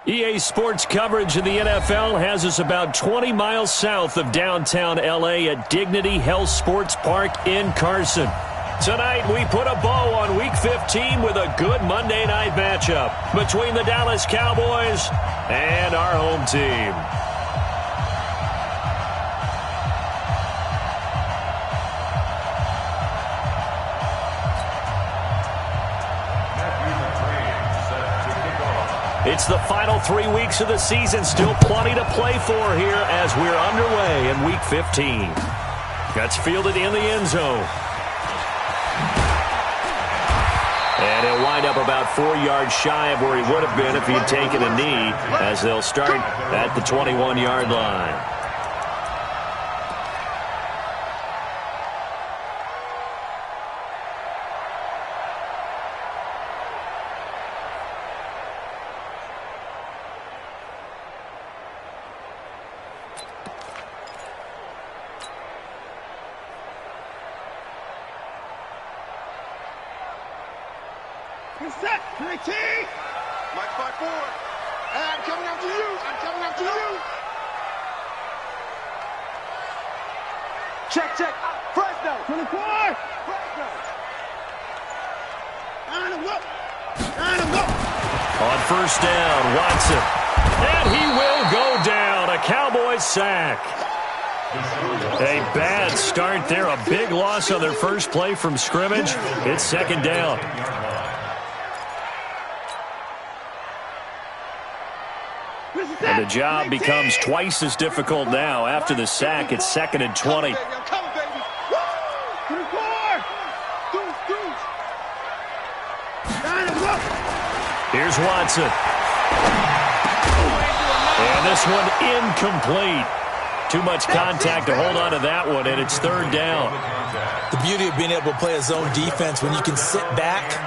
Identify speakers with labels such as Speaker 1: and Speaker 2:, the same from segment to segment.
Speaker 1: EA Sports coverage of the NFL has us about 20 miles south of downtown L.A. at Dignity Health Sports Park in Carson. Tonight, we put a bow on Week 15 with a good Monday night matchup between the Dallas Cowboys and our home team. It's the final 3 weeks of the season. Still plenty to play for here as we're underway in Week 15. That's fielded in the end zone. And he'll wind up about 4 yards shy of where he would have been if he had taken a knee, as they'll start at the 21-yard line.
Speaker 2: Set, Ricky! Mike 5-4. And I'm coming after you. I'm coming after you. Check. Fresno. 24. Fresno. On him up. On
Speaker 1: first down, Watson. And he will go down. A Cowboys sack. A bad start there. A big loss on their first play from scrimmage. It's second down. And the job becomes twice as difficult now. After the sack, it's 2nd and 20. Here's Watson. And this one incomplete. Too much contact to hold on to that one, and it's third down.
Speaker 3: The beauty of being able to play a zone defense, when you can sit back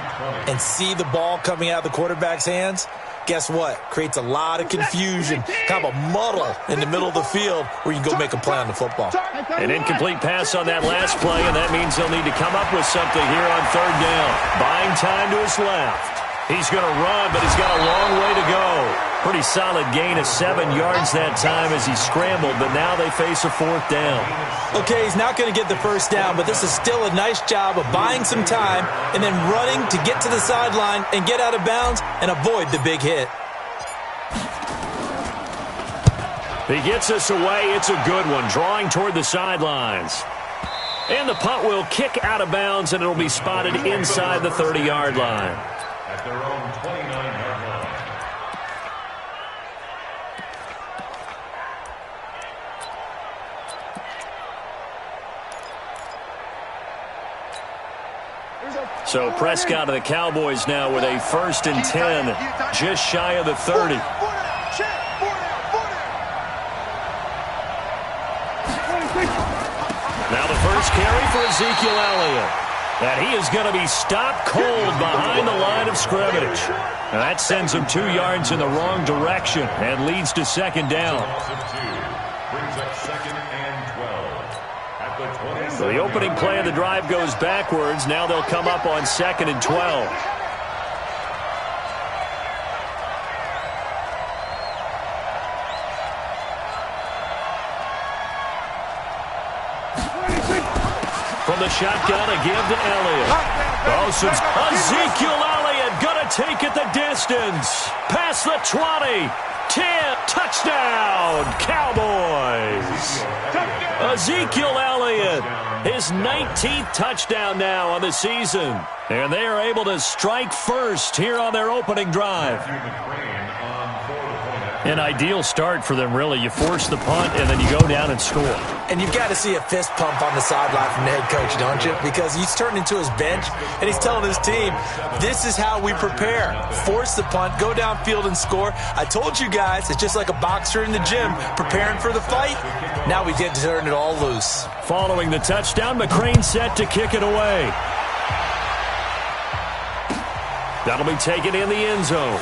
Speaker 3: and see the ball coming out of the quarterback's hands, guess what? Creates a lot of confusion, kind of a muddle in the middle of the field where you can go make a play on the football.
Speaker 1: An incomplete pass on that last play, and that means they'll need to come up with something here on third down. Buying time to his left. He's going to run, but he's got a long way to go. Pretty solid gain of 7 yards that time as he scrambled, but now they face a fourth down.
Speaker 3: Okay, he's not going to get the first down, but this is still a nice job of buying some time and then running to get to the sideline and get out of bounds and avoid the big hit.
Speaker 1: He gets us away. It's a good one, drawing toward the sidelines. And the punt will kick out of bounds, and it'll be spotted inside the 30-yard line.
Speaker 4: At their own 29-yard line.
Speaker 1: So Prescott of the Cowboys now with a 1st and 10, just shy of the 30. Now the first carry for Ezekiel Elliott. And he is going to be stopped cold behind the line of scrimmage. And that sends him 2 yards in the wrong direction and leads to second down.
Speaker 4: Brings up 2nd and 12. At the 20.
Speaker 1: So the opening play of the drive goes backwards. Now they'll come up on 2nd and 12. From the shotgun, a give to Elliott. Ezekiel Elliott going to take it the distance. Past the 20. 10. Touchdown, Cowboys. Ezekiel Elliott, his 19th touchdown now on the season. And they are able to strike first here on their opening drive. An ideal start for them, really. You force the punt, and then you go down and score.
Speaker 3: And you've got to see a fist pump on the sideline from the head coach, don't you? Because he's turned into his bench, and he's telling his team, this is how we prepare. Force the punt, go downfield and score. I told you guys, it's just like a boxer in the gym preparing for the fight. Now we get to turn it all loose.
Speaker 1: Following the touchdown, McCrane set to kick it away. That'll be taken in the end zone.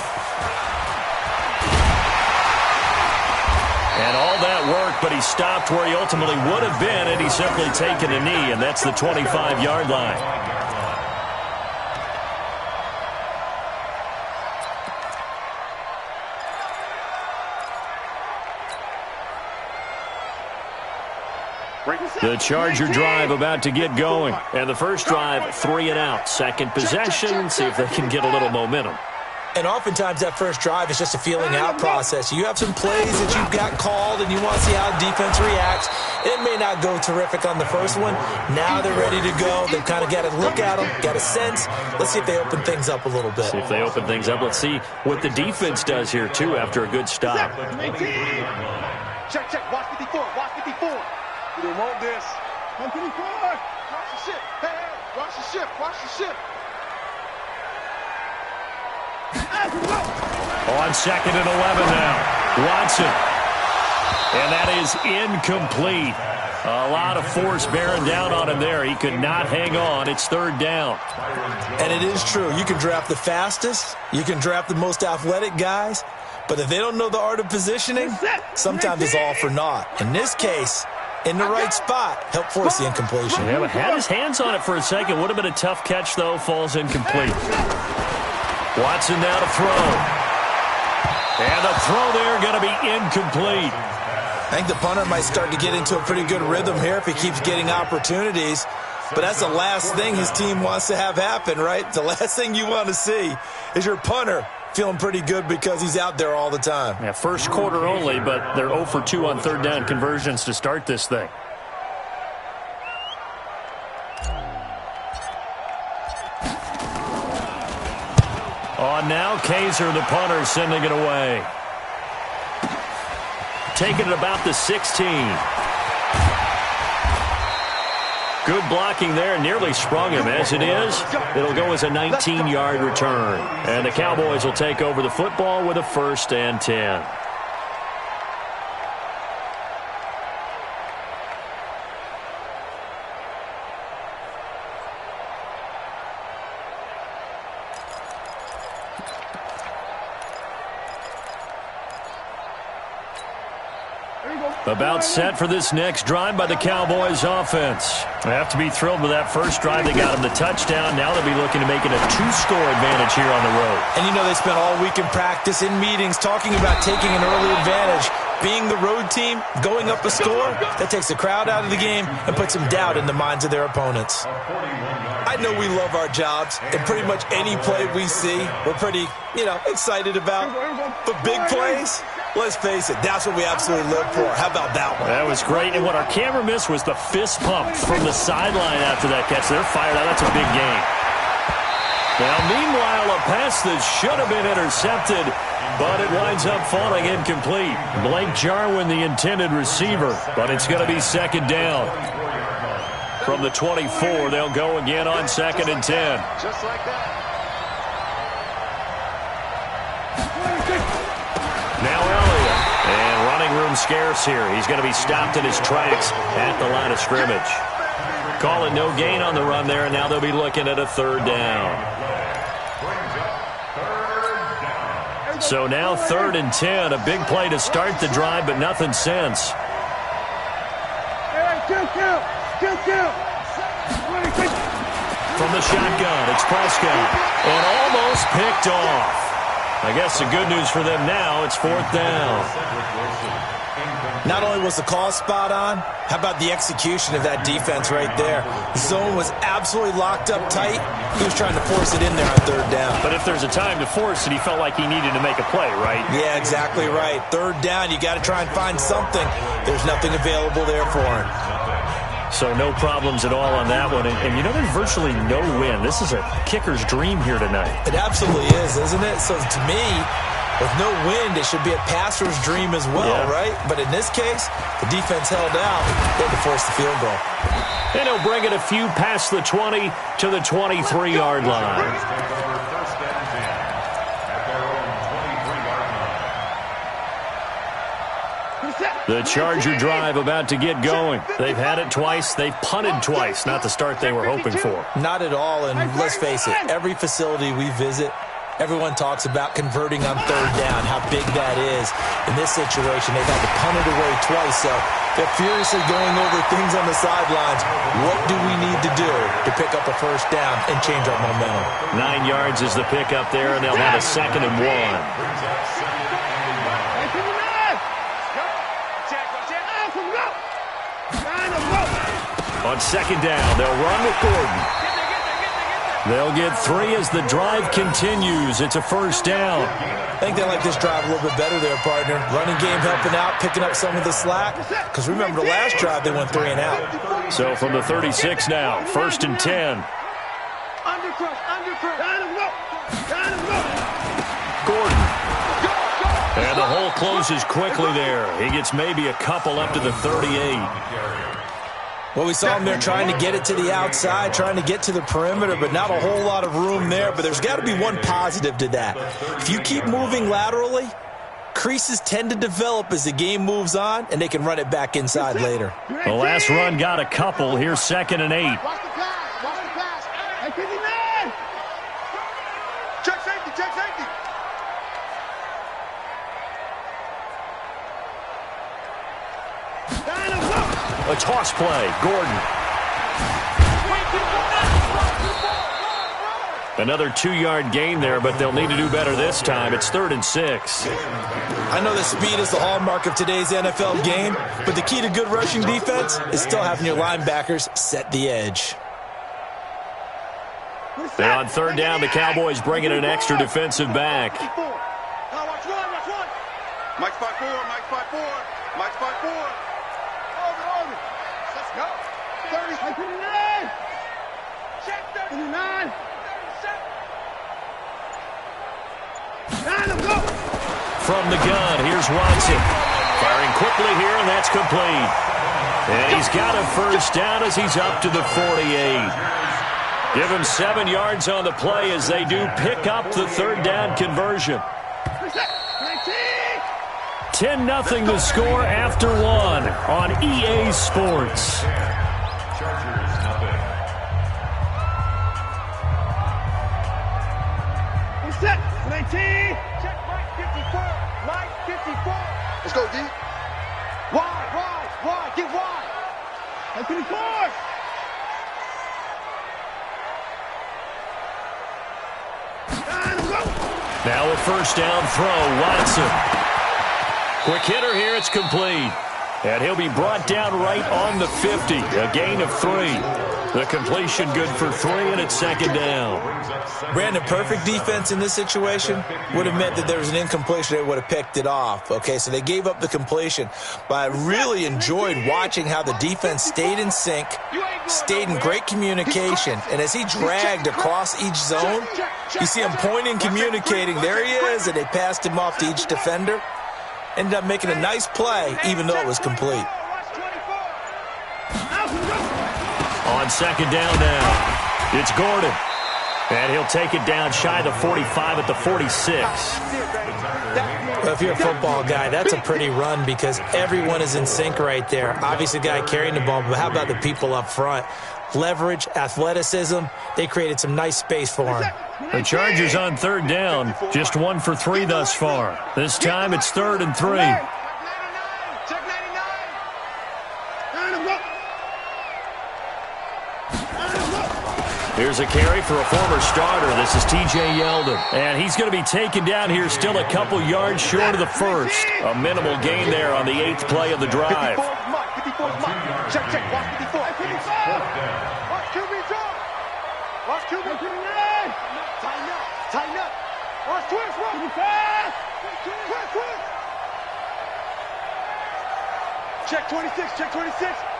Speaker 1: And all that work, but he stopped where he ultimately would have been, and he's simply taken a knee, and that's the 25-yard line. The Charger drive about to get going. And the first drive, 3 and out. Second possession, see if they can get a little momentum.
Speaker 3: And oftentimes that first drive is just a feeling out process. You have some plays that you've got called and you want to see how the defense reacts. It may not go terrific on the first one. Now they're ready to go. They've kind of got to look at them, got a sense. Let's see if they open things up a little bit.
Speaker 1: See if they open things up. Let's see what the defense does here, too, after a good stop.
Speaker 2: Check, check. Watch 54. Watch 54. You don't want this. 154. Watch the ship. Hey, hey. Watch the ship. Watch the ship.
Speaker 1: On second and 11 now. Watson. And that is incomplete. A lot of force bearing down on him there. He could not hang on. It's third down.
Speaker 3: And it is true. You can draft the fastest. You can draft the most athletic guys. But if they don't know the art of positioning, sometimes it's all for naught. In this case, in the right spot, help force the incompletion.
Speaker 1: Yeah, but had his hands on it for a second. Would have been a tough catch, though. Falls incomplete. Watson now to throw. And the throw there going to be incomplete.
Speaker 3: I think the punter might start to get into a pretty good rhythm here if he keeps getting opportunities. But that's the last thing his team wants to have happen, right? The last thing you want to see is your punter feeling pretty good because he's out there all the time.
Speaker 1: Yeah, first quarter only, but they're 0 for 2 on third down conversions to start this thing. On now, Kaiser, the punter, sending it away. Taking it about the 16. Good blocking there, nearly sprung him. As it is, it'll go as a 19-yard return. And the Cowboys will take over the football with a 1st and 10. About set for this next drive by the Cowboys offense. They have to be thrilled with that first drive. They got them the touchdown. Now they'll be looking to make it a 2-score advantage here on the road.
Speaker 3: And you know they spent all week in practice, in meetings, talking about taking an early advantage. Being the road team, going up a score, that takes the crowd out of the game and puts some doubt in the minds of their opponents. I know we love our jobs, and pretty much any play we see, we're pretty, excited about. But big plays, let's face it, that's what we absolutely live for. How about that one?
Speaker 1: That was great. And what our camera missed was the fist pump from the sideline after that catch. They're fired out. That's a big game. Now, meanwhile, a pass that should have been intercepted, but it winds up falling incomplete. Blake Jarwin, the intended receiver, but it's going to be second down. From the 24, they'll go again on 2nd and 10.
Speaker 2: Just like that.
Speaker 1: Now Elliott, and running room scarce here. He's going to be stopped in his tracks at the line of scrimmage. Call it no gain on the run there, and now they'll be looking at a 3rd down. So now 3rd and 10, a big play to start the drive, but nothing since. From the shotgun, it's Prescott, and almost picked off. I guess the good news for them now, it's 4th down.
Speaker 3: Not only was the call spot on, how about the execution of that defense right there? The zone was absolutely locked up tight. He was trying to force it in there on 3rd down.
Speaker 1: But if there's a time to force it, he felt like he needed to make a play, right?
Speaker 3: Yeah, exactly right. 3rd down, you got to try and find something. There's nothing available there for him.
Speaker 1: So no problems at all on that one. And there's virtually no win. This is a kicker's dream here tonight.
Speaker 3: It absolutely is, isn't it? So to me, with no wind, it should be a passer's dream as well, right? But in this case, the defense held out. They had to force the field goal.
Speaker 1: And he'll bring it a few past the 20 to the 23-yard line. The Charger drive about to get going. They've had it twice. They've punted twice. Not the start they were hoping for.
Speaker 3: Not at all. And let's face it, every facility we visit, everyone talks about converting on 3rd down, how big that is. In this situation, they've had to punt it away twice. So they're furiously going over things on the sidelines. What do we need to do to pick up a 1st down and change our momentum?
Speaker 1: 9 yards is the pickup there, and they'll have a 2nd and 1. On second down, they'll run with Gordon. They'll get 3 as the drive continues. It's a first down.
Speaker 3: I think they like this drive a little bit better there, partner. Running game helping out, picking up some of the slack. Because remember, the last drive they went 3 and out.
Speaker 1: So from the 36 now, first and 10. Gordon. And the hole closes quickly there. He gets maybe a couple up to the 38.
Speaker 3: Well, we saw him there trying to get it to the outside, trying to get to the perimeter, but not a whole lot of room there. But there's got to be one positive to that. If you keep moving laterally, creases tend to develop as the game moves on, and they can run it back inside later.
Speaker 1: The last run got a couple. Here's second and 8.
Speaker 2: Watch the pass. Watch the pass. Hey, 59. Check safety. Check safety.
Speaker 1: A toss play. Gordon. Another 2-yard gain there, but they'll need to do better this time. It's 3rd and 6.
Speaker 3: I know that speed is the hallmark of today's NFL game, but the key to good rushing defense is still having your linebackers set the edge.
Speaker 1: And on 3rd down, the Cowboys bring in an extra defensive back.
Speaker 2: Watch one. Mike spot 4. Mike spot 4. Mike spot 4. Over. Let's go. 30. 59. Check 39.
Speaker 1: From the gun, here's Watson. Firing quickly here, and that's complete. And he's got a first down as he's up to the 48. Give him 7 yards on the play as they do pick up the 3rd down conversion. 10-0 the score after 1 on EA Sports.
Speaker 2: Set. 19. Check Mike 54. Mike 54. Let's go, D. Wide. Get wide. Mike 54.
Speaker 1: Now a first down throw, Watson. Quick hitter here, it's complete. And he'll be brought down right on the 50, a gain of 3. The completion good for 3, and it's 2nd down.
Speaker 3: Brandon, perfect defense in this situation would have meant that there was an incompletion. They would have picked it off. Okay, so they gave up the completion. But I really enjoyed watching how the defense stayed in sync, stayed in great communication. And as he dragged across each zone, you see him pointing, communicating. There he is, and they passed him off to each defender. Ended up making a nice play, even though it was complete.
Speaker 1: On 2nd down now, it's Gordon. And he'll take it down shy of the 45 at the 46.
Speaker 3: Well, if you're a football guy, that's a pretty run because everyone is in sync right there. Obviously, the guy carrying the ball, but how about the people up front? Leverage, athleticism, they created some nice space for him.
Speaker 1: The Chargers on 3rd down, just 1 for 3 thus far. This time it's 3rd and 3. Here's a carry for a former starter. This is T.J. Yeldon. And he's going to be taken down here still a couple yards short of the first. A minimal gain there on the 8th play of the drive.
Speaker 2: 54 Mike. Check. Watch 54. 55. Watch QB drop. Watch QB. 59. Tighten up. Watch twist. 55. Twist. Check 26.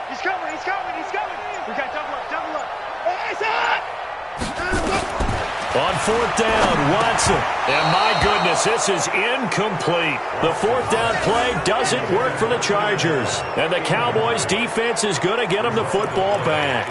Speaker 2: He's coming. We got double up.
Speaker 1: On 4th down, Watson. And my goodness, this is incomplete. The 4th down play doesn't work for the Chargers. And the Cowboys defense is going to get them the football back.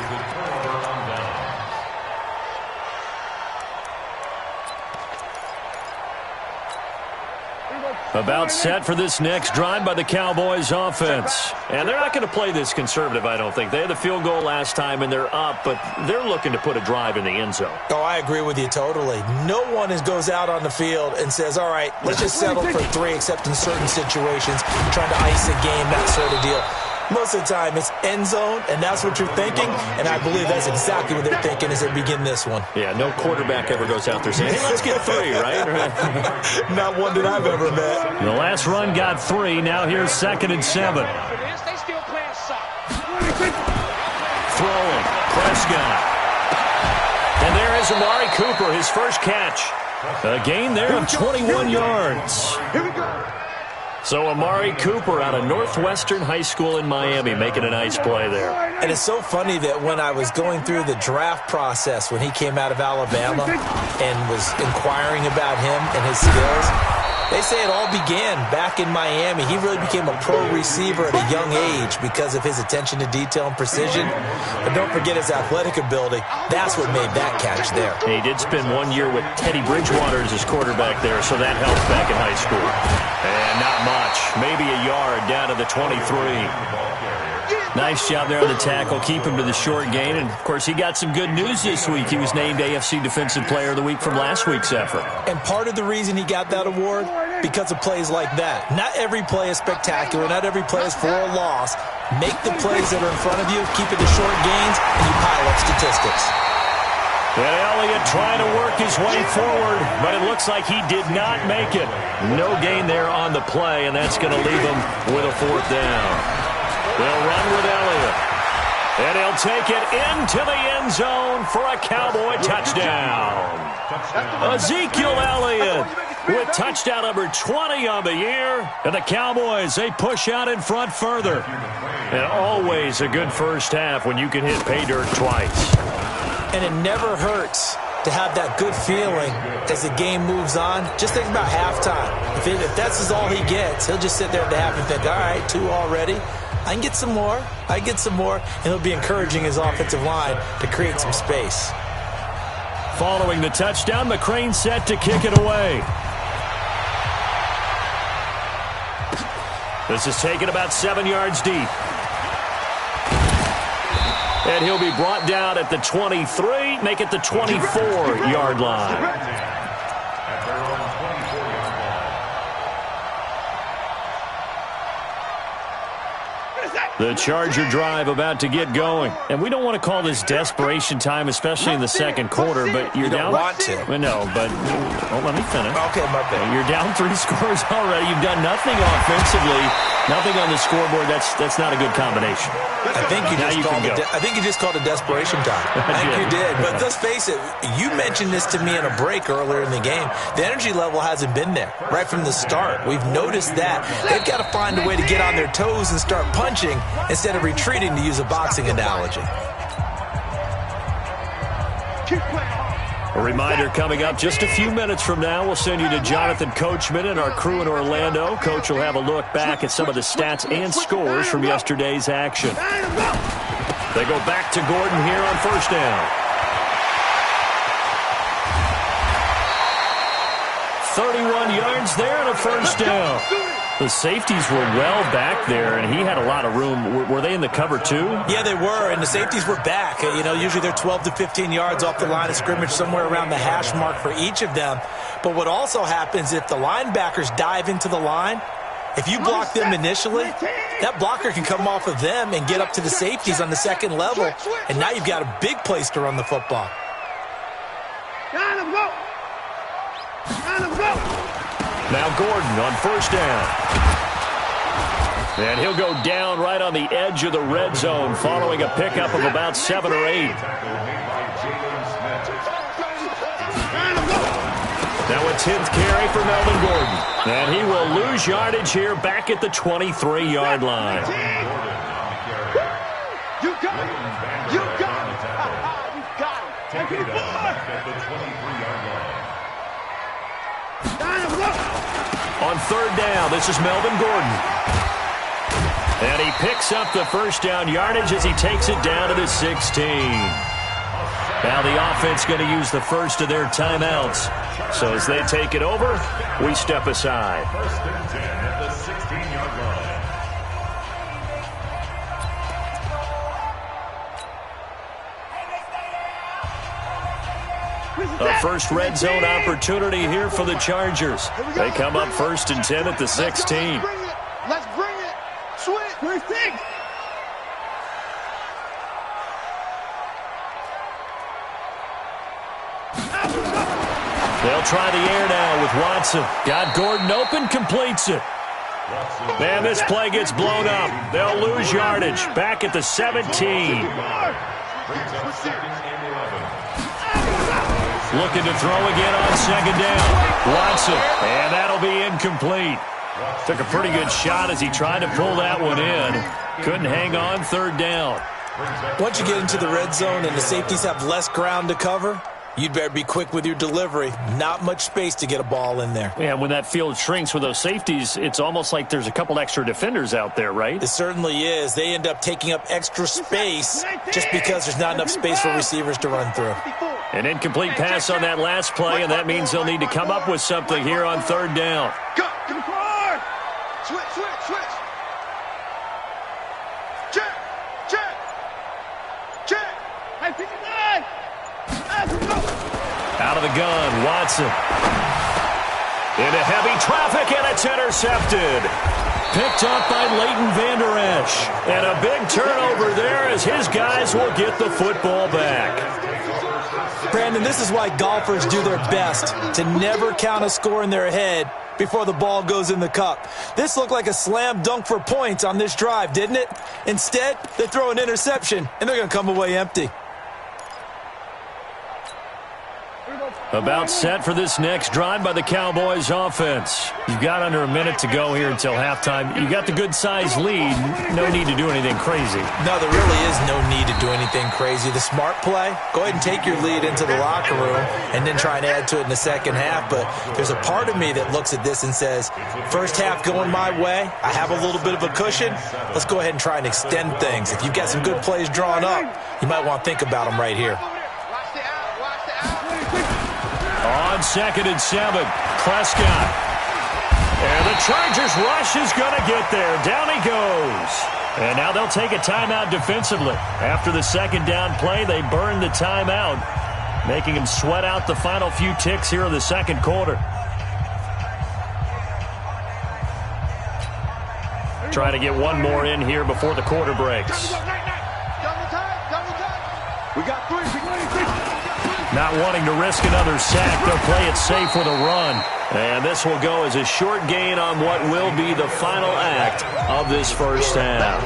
Speaker 1: About set for this next drive by the Cowboys offense. And they're not going to play this conservative, I don't think. They had the field goal last time, and they're up, but they're looking to put a drive in the end zone.
Speaker 3: Oh, I agree with you totally. No one goes out on the field and says, all right, let's just settle for 3, except in certain situations, trying to ice a game, that sort of deal. Most of the time, it's end zone, and that's what you're thinking, and I believe that's exactly what they're thinking as they begin this one.
Speaker 1: Yeah, no quarterback ever goes out there saying, hey, let's get 3, right?
Speaker 3: Not one that I've ever met.
Speaker 1: The last run got 3. Now here's 2nd and 7. throwing. Prescott. And there is Amari Cooper, his first catch. A gain there of 21 yards.
Speaker 2: Here we go.
Speaker 1: So Amari Cooper out of Northwestern High School in Miami making a nice play there.
Speaker 3: And it's so funny that when I was going through the draft process when he came out of Alabama and was inquiring about him and his skills, they say it all began back in Miami. He really became a pro receiver at a young age because of his attention to detail and precision. But don't forget his athletic ability. That's what made that catch there.
Speaker 1: He did spend 1 year with Teddy Bridgewater as his quarterback there, so that helped back in high school. And not much. Maybe a yard down to the 23. Nice job there on the tackle. Keep him to the short gain. And, of course, he got some good news this week. He was named AFC Defensive Player of the Week from last week's effort.
Speaker 3: And part of the reason he got that award, because of plays like that. Not every play is spectacular. Not every play is for a loss. Make the plays that are in front of you, keep it to short gains, and you pile up statistics.
Speaker 1: And Elliott trying to work his way forward, but it looks like he did not make it. No gain there on the play, and that's going to leave him with a fourth down. They'll run with Elliott. And he'll take it into the end zone for a Cowboy touchdown. Ezekiel Elliott with touchdown number 20 on the year. And the Cowboys, they push out in front further. And always a good first half when you can hit pay dirt twice.
Speaker 3: And it never hurts to have that good feeling as the game moves on. Just think about halftime. If that's all he gets, he'll just sit there at the half and think, all right, 2 already. I can get some more. I can get some more. And he'll be encouraging his offensive line to create some space.
Speaker 1: Following the touchdown, McCrane set to kick it away. This is taken about 7 yards deep. And he'll be brought down at the 23, make it the 24-yard line. The Charger drive about to get going. And we don't want to call this desperation time, especially in the second quarter, but you're down.
Speaker 3: You don't want to.
Speaker 1: No, but let me finish.
Speaker 3: Okay, my bad.
Speaker 1: You're down 3 scores already. You've done nothing offensively, nothing on the scoreboard. That's not a good combination.
Speaker 3: I think you just called it desperation time. I think you did. But let's face it, you mentioned this to me in a break earlier in the game. The energy level hasn't been there right from the start. We've noticed that. They've got to find a way to get on their toes and start punching instead of retreating, to use a boxing analogy.
Speaker 1: A reminder coming up just a few minutes from now. We'll send you to Jonathan Coachman and our crew in Orlando. Coach will have a look back at some of the stats and scores from yesterday's action. They go back to Gordon here on first down. 31 yards there and a first down. The safeties were well back there, and he had a lot of room. Were they in the cover, too?
Speaker 3: Yeah, they were, and the safeties were back. You know, usually they're 12 to 15 yards off the line of scrimmage, somewhere around the hash mark for each of them. But what also happens, if the linebackers dive into the line, if you block them initially, that blocker can come off of them and get up to the safeties on the second level, and now you've got a big place to run the football.
Speaker 1: Now Gordon on first down. And he'll go down right on the edge of the red zone following a pickup of about 7 or 8. Now a 10th carry for Melvin Gordon. And he will lose yardage here back at the 23-yard line.
Speaker 2: You got it. You got it. You got it. Take it at the 23-yard line.
Speaker 1: On third down, this is Melvin Gordon. And he picks up the first down yardage as he takes it down to the 16. Now the offense going to use the first of their timeouts. So as they take it over, we step aside.
Speaker 4: First and 10 at the 16-yard line.
Speaker 1: A first red zone opportunity here for the Chargers. They come up first and 10 at the 16.
Speaker 2: Let's bring it. Switch. First thing.
Speaker 1: They'll try the air now with Watson. Got Gordon open, completes it. And this play gets blown up. They'll lose yardage. Back at the 17. Looking to throw again on second down. Watson. And that'll be incomplete. Took a pretty good shot as he tried to pull that one in. Couldn't hang on third down.
Speaker 3: Once you get into the red zone and the safeties have less ground to cover, you'd better be quick with your delivery. Not much space to get a ball in there.
Speaker 1: Yeah, when that field shrinks with those safeties, it's almost like there's a couple extra defenders out there, right?
Speaker 3: It certainly is. They end up taking up extra space just because there's not enough space for receivers to run through.
Speaker 1: An incomplete pass on that last play, and that means they'll need to come up with something here on third down.
Speaker 2: Go! Come forward! Switch! Check! Hey, 59!
Speaker 1: Out of the gun, Watson. Into heavy traffic, and it's intercepted. Picked up by Leighton Vander Esch. And a big turnover there as his guys will get the football back.
Speaker 3: Brandon, this is why golfers do their best to never count a score in their head before the ball goes in the cup. This looked like a slam dunk for points on this drive, didn't it? Instead, they throw an interception, and they're going to come away empty.
Speaker 1: About set for this next drive by the Cowboys offense. You've got under a minute to go here until halftime. You got the good-sized lead. No need to do anything crazy.
Speaker 3: No, there really is no need to do anything crazy. The smart play, go ahead and take your lead into the locker room and then try and add to it in the second half. But there's a part of me that looks at this and says, first half going my way, I have a little bit of a cushion. Let's go ahead and try and extend things. If you've got some good plays drawn up, you might want to think about them right here.
Speaker 1: On 2nd and 7, Prescott. And the Chargers rush is going to get there. Down he goes. And now they'll take a timeout defensively. After the second down play, they burn the timeout, making them sweat out the final few ticks here in the second quarter. Trying to get one more in here before the quarter breaks.
Speaker 2: We got three.
Speaker 1: Not wanting to risk another sack, they'll play it safe with a run. And this will go as a short gain on what will be the final act of this first half.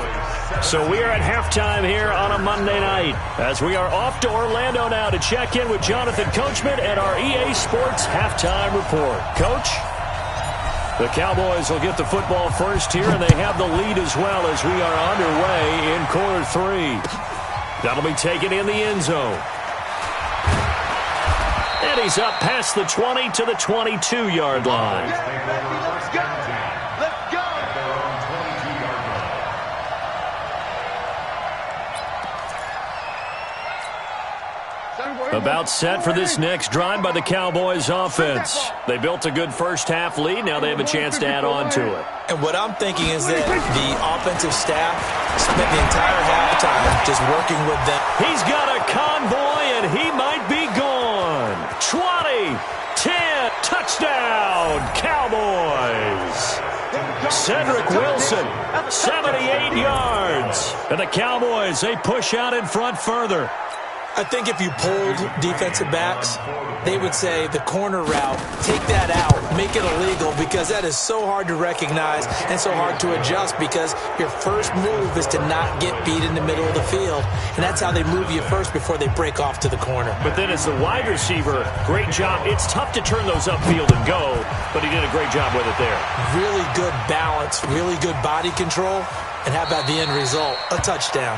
Speaker 1: So we are at halftime here on a Monday night as we are off to Orlando now to check in with Jonathan Coachman and our EA Sports halftime report. Coach? The Cowboys will get the football first here, and they have the lead as well as we are underway in quarter three. That'll be taken in the end zone. And he's up past the 20 to the 22-yard line.
Speaker 2: Let's go!
Speaker 1: About set for this next drive by the Cowboys offense. They built a good first half lead. Now they have a chance to add on to it.
Speaker 3: And what I'm thinking is that the offensive staff spent the entire halftime just working with them.
Speaker 1: He's got a convoy, and he might be gone. 20, 10, touchdown, Cowboys. Cedric Wilson, 78 yards. And the Cowboys, they push out in front further.
Speaker 3: I think if you polled defensive backs, they would say the corner route, take that out, make it illegal, because that is so hard to recognize and so hard to adjust, because your first move is to not get beat in the middle of the field, and that's how they move you first before they break off to the corner.
Speaker 1: But then as the wide receiver, great job. It's tough to turn those upfield and go, but he did a great job with it there.
Speaker 3: Really good balance, really good body control, and how about the end result? A touchdown.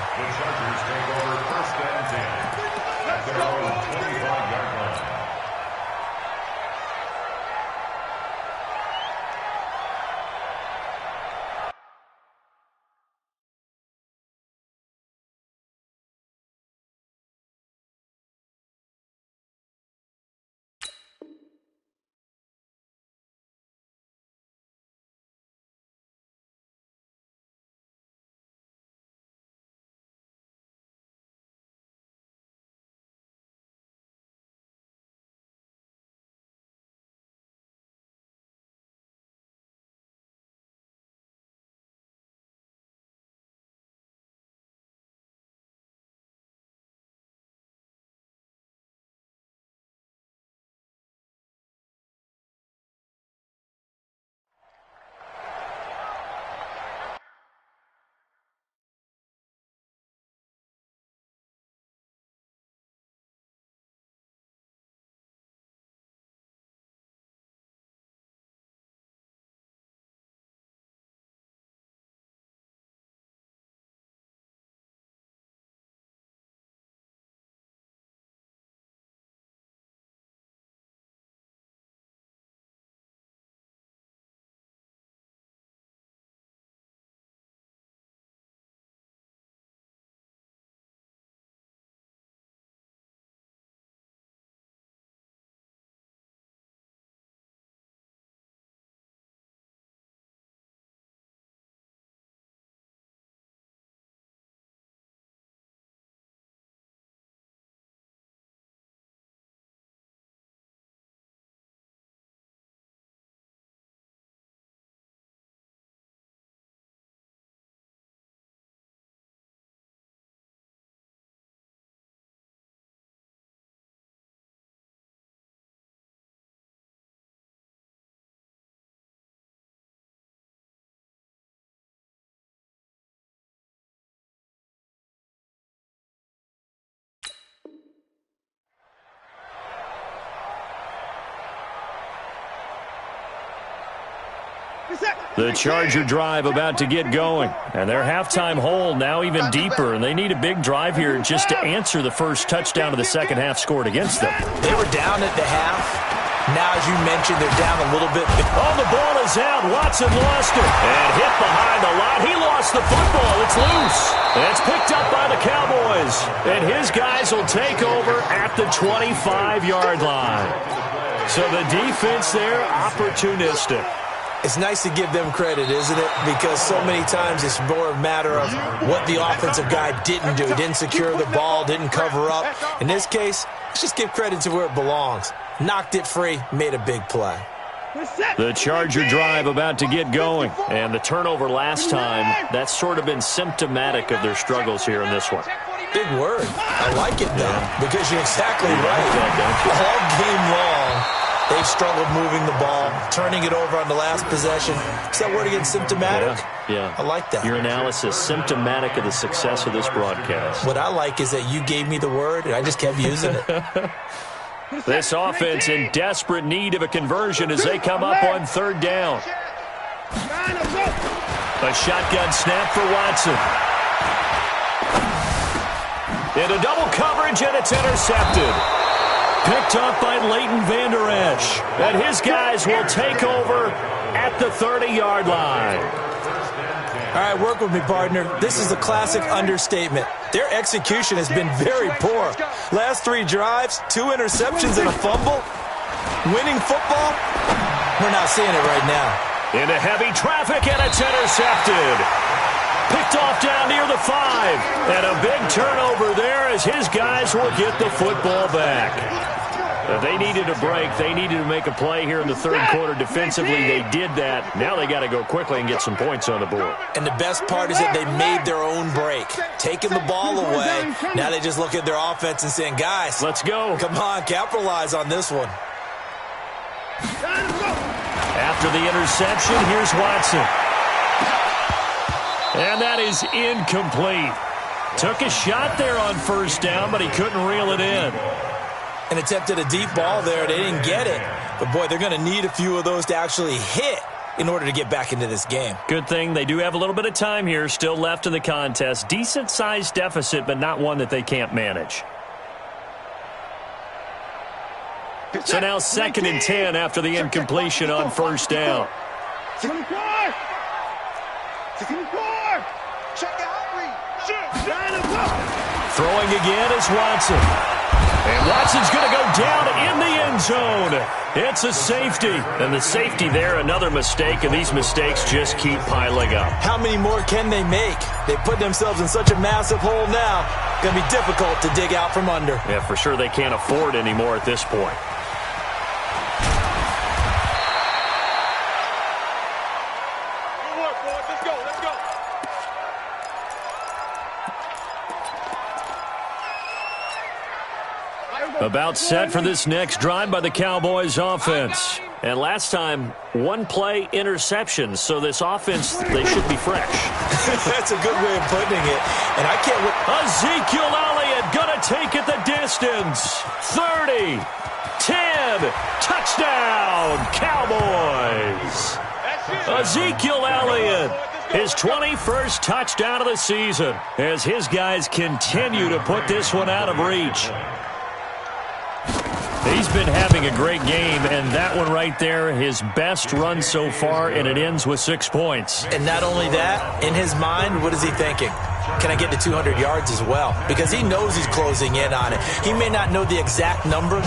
Speaker 1: The Charger drive about to get going. And their halftime hole now even deeper. And they need a big drive here just to answer the first touchdown of the second half scored against them.
Speaker 3: They were down at the half. Now, as you mentioned, they're down a little bit.
Speaker 1: Oh, the ball is out. Watson lost it. And hit behind the line. He lost the football. It's loose. And it's picked up by the Cowboys. And his guys will take over at the 25-yard line. So the defense there, opportunistic.
Speaker 3: It's nice to give them credit, isn't it? Because so many times it's more a matter of what the offensive guy didn't do. Didn't secure the ball, didn't cover up. In this case, let's just give credit to where it belongs. Knocked it free, made a big play.
Speaker 1: The Charger drive about to get going. And the turnover last time, that's sort of been symptomatic of their struggles here in this one.
Speaker 3: Big word. I like it, though, because you're exactly right. All game long, they've struggled moving the ball, turning it over on the last possession. Is that word again, symptomatic?
Speaker 1: Yeah.
Speaker 3: I like that.
Speaker 1: Your analysis, symptomatic of the success of this broadcast.
Speaker 3: What I like is that you gave me the word, and I just kept using it.
Speaker 1: This offense in desperate need of a conversion as they come up on third down. A shotgun snap for Watson. Into double coverage, and it's intercepted. Picked up by Leighton Vander Esch. And his guys will take over at the 30-yard line.
Speaker 3: All right, work with me, partner. This is a classic understatement. Their execution has been very poor. Last 3 drives, 2 interceptions and a fumble. Winning football? We're not seeing it right now.
Speaker 1: Into heavy traffic, and it's intercepted. Picked off down near the 5. And a big turnover there as his guys will get the football back. They needed a break. They needed to make a play here in the third quarter defensively. They did that. Now they got to go quickly and get some points on the board.
Speaker 3: And the best part is that they made their own break. Taking the ball away. Now they just look at their offense and saying, guys,
Speaker 1: let's go.
Speaker 3: Come on, capitalize on this one.
Speaker 1: After the interception, here's Watson. And that is incomplete. Took a shot there on first down, but he couldn't reel it in.
Speaker 3: And attempted a deep ball there. They didn't get it. But, boy, they're going to need a few of those to actually hit in order to get back into this game.
Speaker 1: Good thing they do have a little bit of time here still left in the contest. Decent-sized deficit, but not one that they can't manage. So now 2nd and 10 after the incompletion on first down. Throwing again is Watson. And Watson's going to go down in the end zone. It's a safety. And the safety there, another mistake, and these mistakes just keep piling up.
Speaker 3: How many more can they make? They put themselves in such a massive hole now. Going to be difficult to dig out from under.
Speaker 1: Yeah, for sure they can't afford anymore at this point. About set for this next drive by the Cowboys offense. And last time, 1-play interception. So this offense, they should be fresh.
Speaker 3: That's a good way of putting it. And I can't wait.
Speaker 1: Ezekiel Elliott going to take it the distance. 30, 10, touchdown, Cowboys. Ezekiel Elliott, his 21st touchdown of the season as his guys continue to put this one out of reach. He's been having a great game, and that one right there, his best run so far, and it ends with 6 points.
Speaker 3: And not only that, in his mind, what is he thinking? Can I get to 200 yards as well? Because he knows he's closing in on it. He may not know the exact number,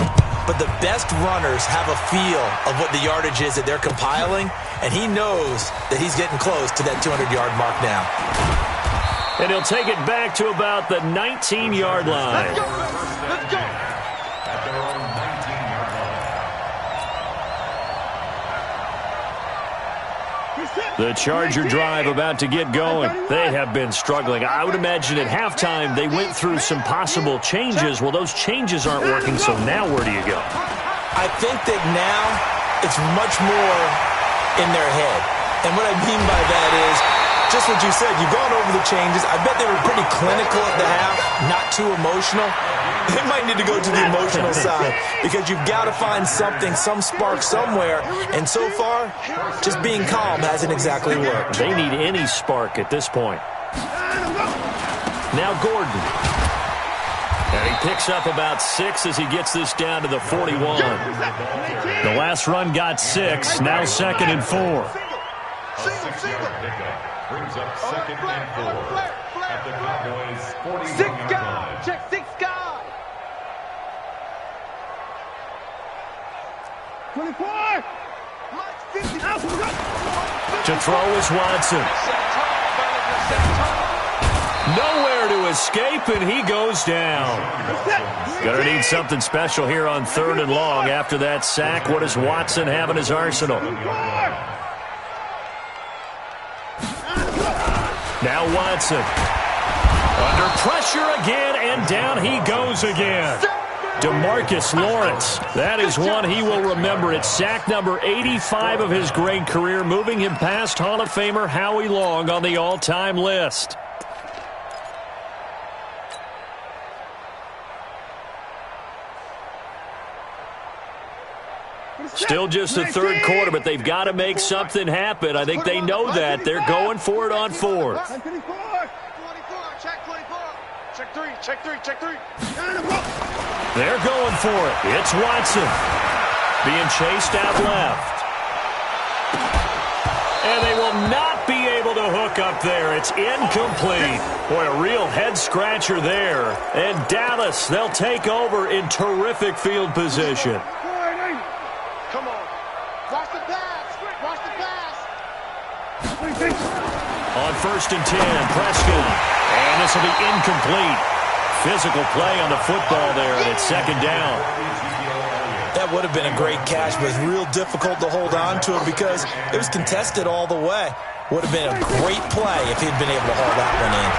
Speaker 3: but the best runners have a feel of what the yardage is that they're compiling, and he knows that he's getting close to that 200-yard mark now.
Speaker 1: And he'll take it back to about the 19-yard line.
Speaker 2: Let's go. Let's go.
Speaker 1: The Charger drive about to get going. They have been struggling. I would imagine at halftime they went through some possible changes. Well, those changes aren't working, so now where do you go?
Speaker 3: I think that now it's much more in their head. And what I mean by that is Just what you said. You've gone over the changes. I bet they were pretty clinical at the half, not too emotional. They might need to go to the emotional side because you've got to find something, some spark somewhere. And so far, just being calm hasn't exactly worked.
Speaker 1: They need any spark at this point. Now Gordon. And he picks up about 6 as he gets this down to the 41. The last run got 6. Now 2nd and 4.
Speaker 4: A 6-yard pickup brings up 2nd and 4 at the Cowboys' 41-yard line.
Speaker 2: Check 6 guy. 24.
Speaker 1: To throw is Watson. Nowhere to escape, and he goes down. Gonna need something special here on 3rd and long after that sack. What does Watson have in his arsenal? Now Watson. Under pressure again, and down he goes again. DeMarcus Lawrence. That is one he will remember. It's sack number 85 of his great career, moving him past Hall of Famer Howie Long on the all-time list. Still just the 3rd quarter, but they've got to make something happen. I think they know that. They're going for it on 4th.
Speaker 2: 24. Check 24. Check 3. Check 3. Check 3.
Speaker 1: They're going for it. It's Watson being chased out left. And they will not be able to hook up there. It's incomplete. Boy, a real head-scratcher there. And Dallas, they'll take over in terrific field position.
Speaker 2: Come on. Watch the pass. Watch the pass.
Speaker 1: On 1st and 10, Prescott. And this will be incomplete. Physical play on the football there, and it's 2nd down.
Speaker 3: That would have been a great catch, but it's real difficult to hold on to it because it was contested all the way. Would have been a great play if he'd been able to haul that one in.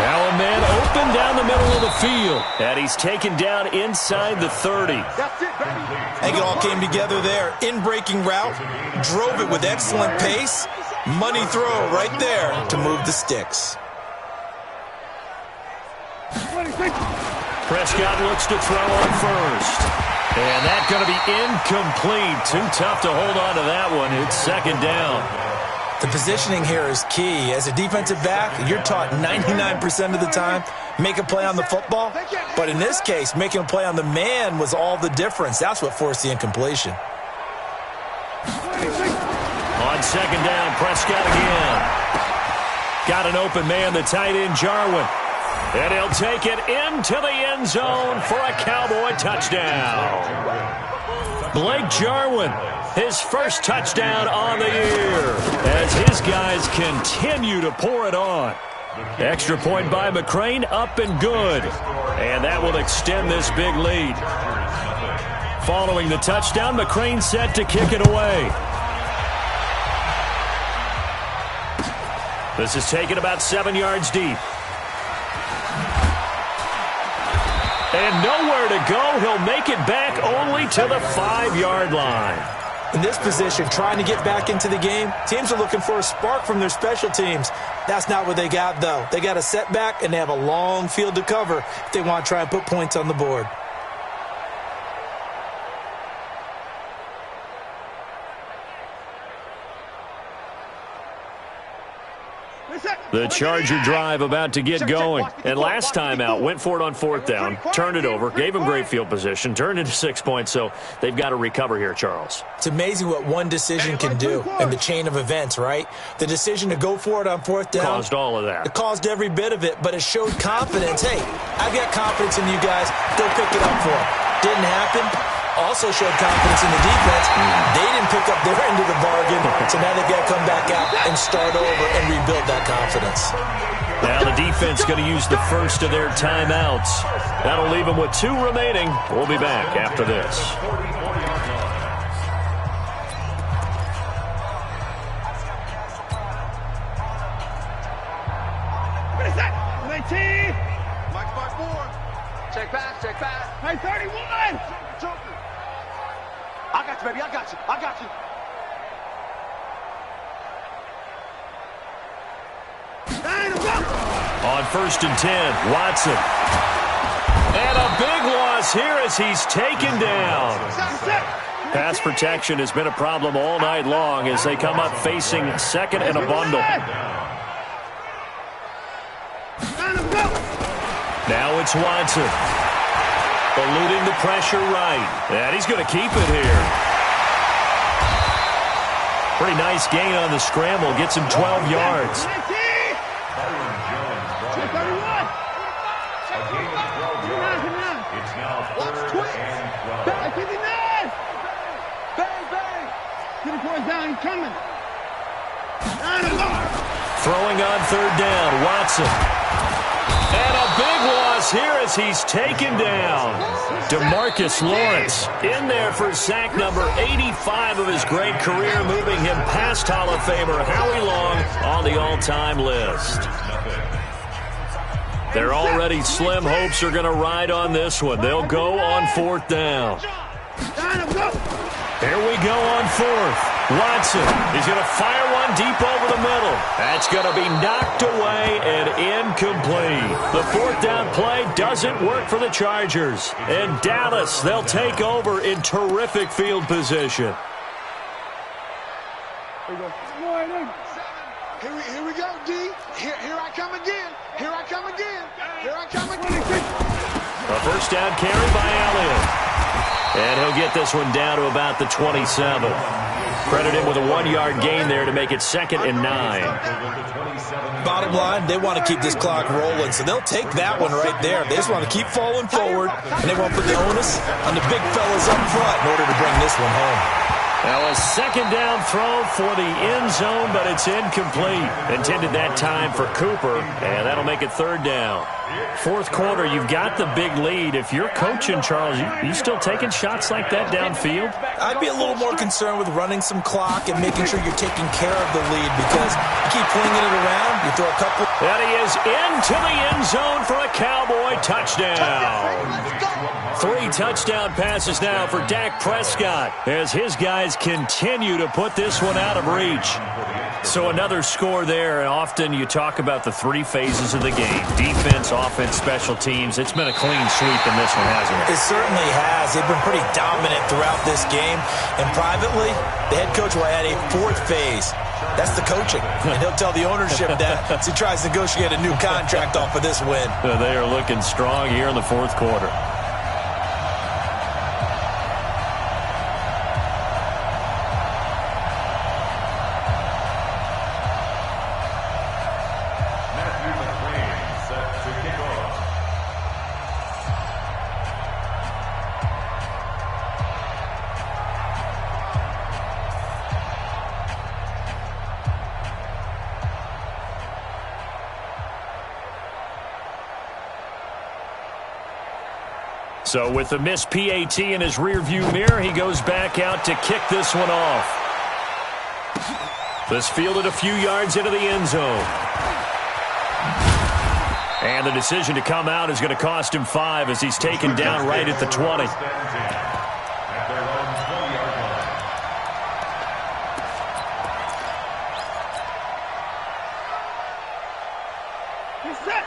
Speaker 1: Now a man open down the middle of the field, and he's taken down inside the 30.
Speaker 2: That's it, baby.
Speaker 3: I think it all came together there. In-breaking route, drove it with excellent pace. Money throw right there to move the sticks.
Speaker 1: Prescott looks to throw on 1st. And that's going to be incomplete. Too tough to hold on to that one. It's 2nd down.
Speaker 3: The positioning here is key. As a defensive back, you're taught 99% of the time, make a play on the football. But in this case, making a play on the man was all the difference. That's what forced the incompletion.
Speaker 1: On 2nd down, Prescott again. Got an open man, the tight end, Jarwin. And he'll take it into the end zone for a Cowboy touchdown. Blake Jarwin, his first touchdown on the year as his guys continue to pour it on. Extra point by McCrane, up and good. And that will extend this big lead. Following the touchdown, McCrane set to kick it away. This is taken about 7 yards deep. And nowhere to go. He'll make it back only to the 5-yard line.
Speaker 3: In this position, trying to get back into the game, teams are looking for a spark from their special teams. That's not what they got, though. They got a setback, and they have a long field to cover if they want to try and put points on the board.
Speaker 1: The Charger drive about to get going. And last time out, went for it on 4th down, turned it over, gave them great field position, turned into 6 points, so they've got to recover here, Charles.
Speaker 3: It's amazing what one decision can do in the chain of events, right? The decision to go for it on 4th down.
Speaker 1: Caused all of that.
Speaker 3: It caused every bit of it, but it showed confidence. Hey, I've got confidence in you guys. Go pick it up for them. Didn't happen. Also showed confidence in the defense. They didn't pick up their end of the bargain, so now they've got to come back out and start over and rebuild that confidence.
Speaker 1: Now the defense going to use the first of their timeouts. That'll leave them with 2 remaining. We'll be back after this.
Speaker 2: What is that? 19. Mike 5-4. Check back, check back. Hey, 31. Joker. I got you, baby. I got you. I got you.
Speaker 1: On 1st and 10, Watson. And a big loss here as he's taken down. Pass protection has been a problem all night long as they come up facing 2nd and a bundle. Now it's Watson. Eluding the pressure right. And he's going to keep it here. Pretty nice gain on the scramble. Gets him 12 yards.
Speaker 4: It's now 3rd and 12.
Speaker 1: Throwing on 3rd down, Watson. And a big loss here as he's taken down. DeMarcus Lawrence in there for sack number 85 of his great career, moving him past Hall of Famer Howie Long on the all-time list. Their already slim hopes are going to ride on this one. They'll go on 4th down. Here we go on 4th. Watson, he's going to fire one deep over the middle. That's going to be knocked away and incomplete. The 4th down play doesn't work for the Chargers. And Dallas, they'll take over in terrific field position.
Speaker 2: Here we go, D. Here I come again. Here I come again. Here I come again.
Speaker 1: A 1st down carry by Elliott. And he'll get this one down to about the 27. Credit him with a 1-yard gain there to make it 2nd and 9.
Speaker 3: Bottom line, they want to keep this clock rolling, so they'll take that one right there. They just want to keep falling forward, and they won't put the onus on the big fellas up front in order to bring this one home.
Speaker 1: Now a 2nd down throw for the end zone, but it's incomplete. Intended that time for Cooper, and that'll make it 3rd down. 4th quarter, you've got the big lead. If you're coaching, Charles, you still taking shots like that downfield?
Speaker 3: I'd be a little more concerned with running some clock and making sure you're taking care of the lead, because you keep flinging it around, you throw a couple.
Speaker 1: And he is into the end zone for a Cowboy touchdown. 3 touchdown passes now for Dak Prescott as his guys continue to put this one out of reach. So another score there. Often you talk about the 3 phases of the game: defense, offense, special teams. It's been a clean sweep in this one, hasn't it?
Speaker 3: It certainly has. They've been pretty dominant throughout this game. And privately, the head coach will add a 4th phase. That's the coaching. And he'll tell the ownership that as he tries to negotiate a new contract off of this win.
Speaker 1: They are looking strong here in the 4th quarter. So with the missed PAT in his rearview mirror, he goes back out to kick this one off. This fielded a few yards into the end zone. And the decision to come out is going to cost him 5 as he's taken down right at the 20.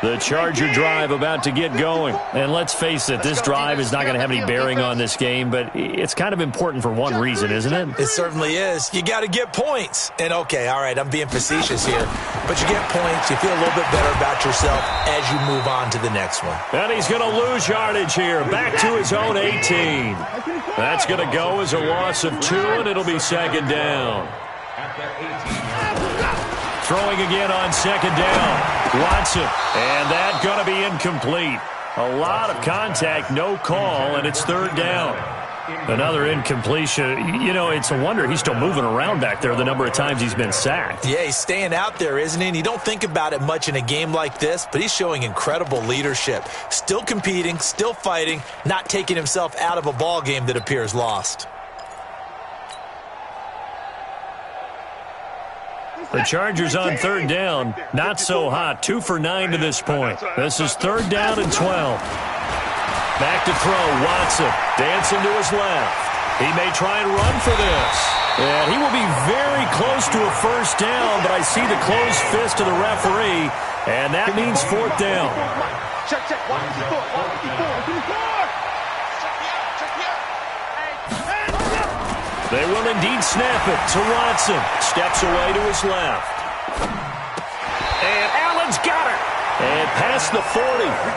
Speaker 1: The Charger drive about to get going. And let's face it, this drive is not going to have any bearing on this game, but it's kind of important for one reason, isn't it?
Speaker 3: It certainly is. You got to get points. And, okay, all right, I'm being facetious here. But you get points, you feel a little bit better about yourself as you move on to the next one.
Speaker 1: And he's going to lose yardage here, back to his own 18. That's going to go as a loss of 2, and it'll be 2nd down. Throwing again on 2nd down. Watson, and that's going to be incomplete. A lot of contact, no call, and it's 3rd down. Another incompletion. You know, it's a wonder he's still moving around back there the number of times he's been sacked.
Speaker 3: Yeah, he's staying out there, isn't he? And you don't think about it much in a game like this, but he's showing incredible leadership. Still competing, still fighting, not taking himself out of a ball game that appears lost.
Speaker 1: The Chargers on 3rd down, not so hot. 2 for 9 to this point. This is 3rd down and 12. Back to throw, Watson. Dancing to his left. He may try and run for this. And he will be very close to a first down, but I see the closed fist of the referee, and that means fourth down.
Speaker 2: Check.
Speaker 1: They will indeed snap it to Watson. Steps away to his left. And Allen's got it. And past the 40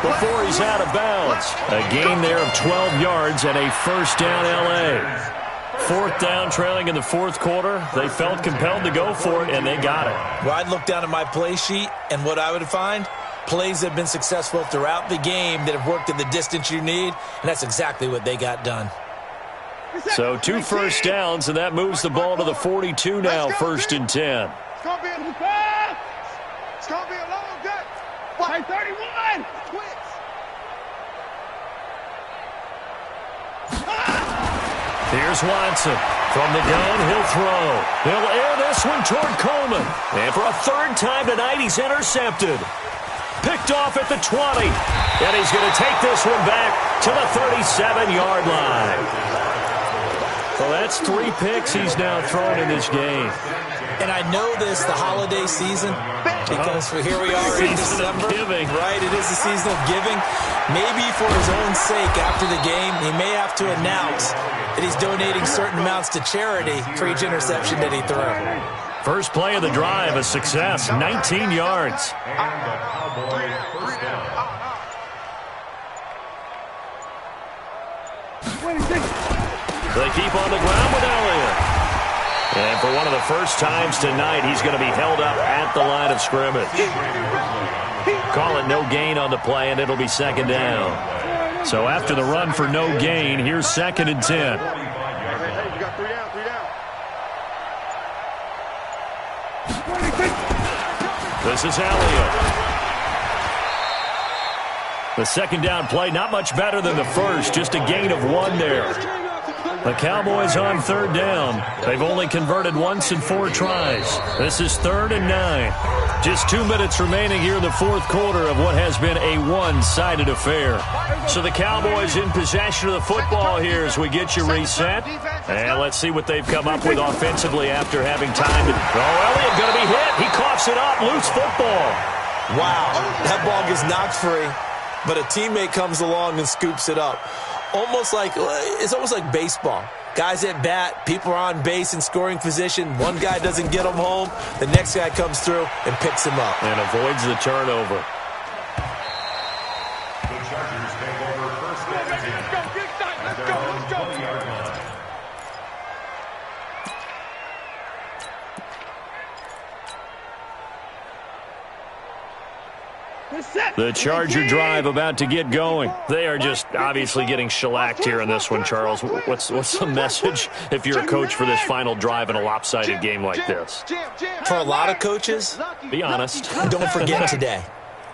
Speaker 1: before he's out of bounds. A gain there of 12 yards and a first down L.A. Fourth down, trailing in the fourth quarter. They felt compelled to go for it, and they got it.
Speaker 3: Well, I'd look down at my play sheet, and what I would find, plays that have been successful throughout the game that have worked in the distance you need, and that's exactly what they got done.
Speaker 1: So 2 first downs, and that moves the ball to the 42 now, first and 10.
Speaker 2: It's going to be a long day. 31. Twits.
Speaker 1: Here's Watson. From the gun, he'll throw. He'll air this one toward Coleman. And for a third time tonight, he's intercepted. Picked off at the 20. And he's going to take this one back to the 37-yard line. Well, that's 3 picks he's now thrown in this game.
Speaker 3: And I know this, the holiday season, because here we are in December.
Speaker 1: Giving.
Speaker 3: Right, it is the season of giving. Maybe for his own sake after the game, he may have to announce that he's donating certain amounts to charity for each interception that he threw.
Speaker 1: First play of the drive, a success, 19 yards. They keep on the ground with Elliott. And for one of the first times tonight, he's going to be held up at the line of scrimmage. Call it no gain on the play, and it'll be second down. So after the run for no gain, here's second and 10.
Speaker 2: You got 3 down.
Speaker 1: This is Elliott. The second down play, not much better than the first, just a gain of 1 there. The Cowboys on third down. They've only converted once in 4 tries. This is 3rd and 9. Just 2 minutes remaining here in the fourth quarter of what has been a one-sided affair. So the Cowboys in possession of the football here as we get you reset. And let's see what they've come up with offensively after having time to... Oh, Elliott going to be hit. He coughs it up. Loose football.
Speaker 3: Wow, that ball gets knocked free, but a teammate comes along and scoops it up. It's almost like baseball. Guys at bat, people are on base in scoring position. One guy doesn't get them home. The next guy comes through and picks him up.
Speaker 1: And avoids the turnover.
Speaker 4: The Chargers take over first and 10. Let's go. 20-yard line.
Speaker 1: The Charger drive about to get going. They are just obviously getting shellacked here in this one, Charles. What's the message if you're a coach for this final drive in a lopsided game like this?
Speaker 3: For a lot of coaches,
Speaker 1: be honest.
Speaker 3: don't forget today.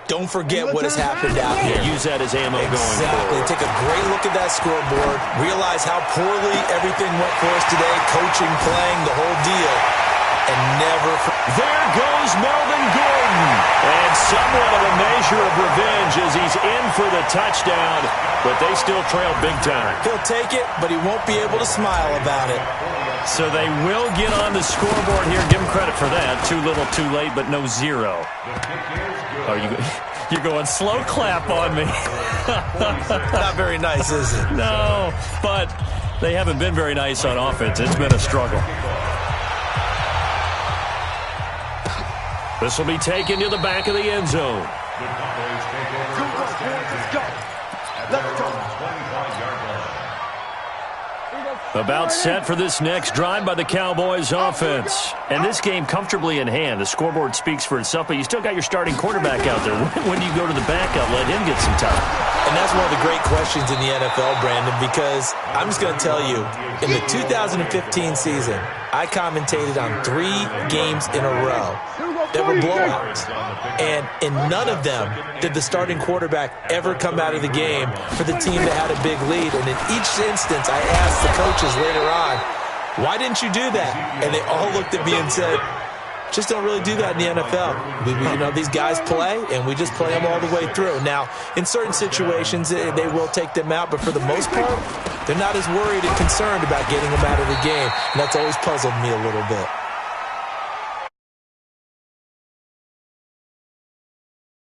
Speaker 3: Don't forget what has happened out here.
Speaker 1: Use that as ammo going
Speaker 3: Exactly.
Speaker 1: forward.
Speaker 3: Take a great look at that scoreboard. Realize how poorly everything went for us today. Coaching, playing, the whole deal. And never...
Speaker 1: There goes Melvin Gordon. And somewhat of a measure of revenge as he's in for the touchdown. But they still trail big time.
Speaker 3: He'll take it, but he won't be able to smile about it.
Speaker 1: So they will get on the scoreboard here. Give him credit for that. Too little, too late, but no 0. You're going slow clap on me.
Speaker 3: Not very nice, is it?
Speaker 1: No, but they haven't been very nice on offense. It's been a struggle. This will be taken to the back of the end zone.
Speaker 4: The Cowboys take over first and 10. At their own 25-yard line.
Speaker 1: About set for this next drive by the Cowboys offense. And this game comfortably in hand. The scoreboard speaks for itself, but you still got your starting quarterback out there. When do you go to the backup, let him get some time?
Speaker 3: And that's one of the great questions in the NFL, Brandon, because I'm just going to tell you, in the 2015 season, I commentated on 3 games in a row that were blowouts. And in none of them did the starting quarterback ever come out of the game for the team that had a big lead. And in each instance, I asked the coaches later on, why didn't you do that? And they all looked at me and said, just don't really do that in the NFL. These guys play, and we just play them all the way through. Now, in certain situations, they will take them out, but for the most part, They're not as worried and concerned about getting him out of the game, and that's always puzzled me a little bit.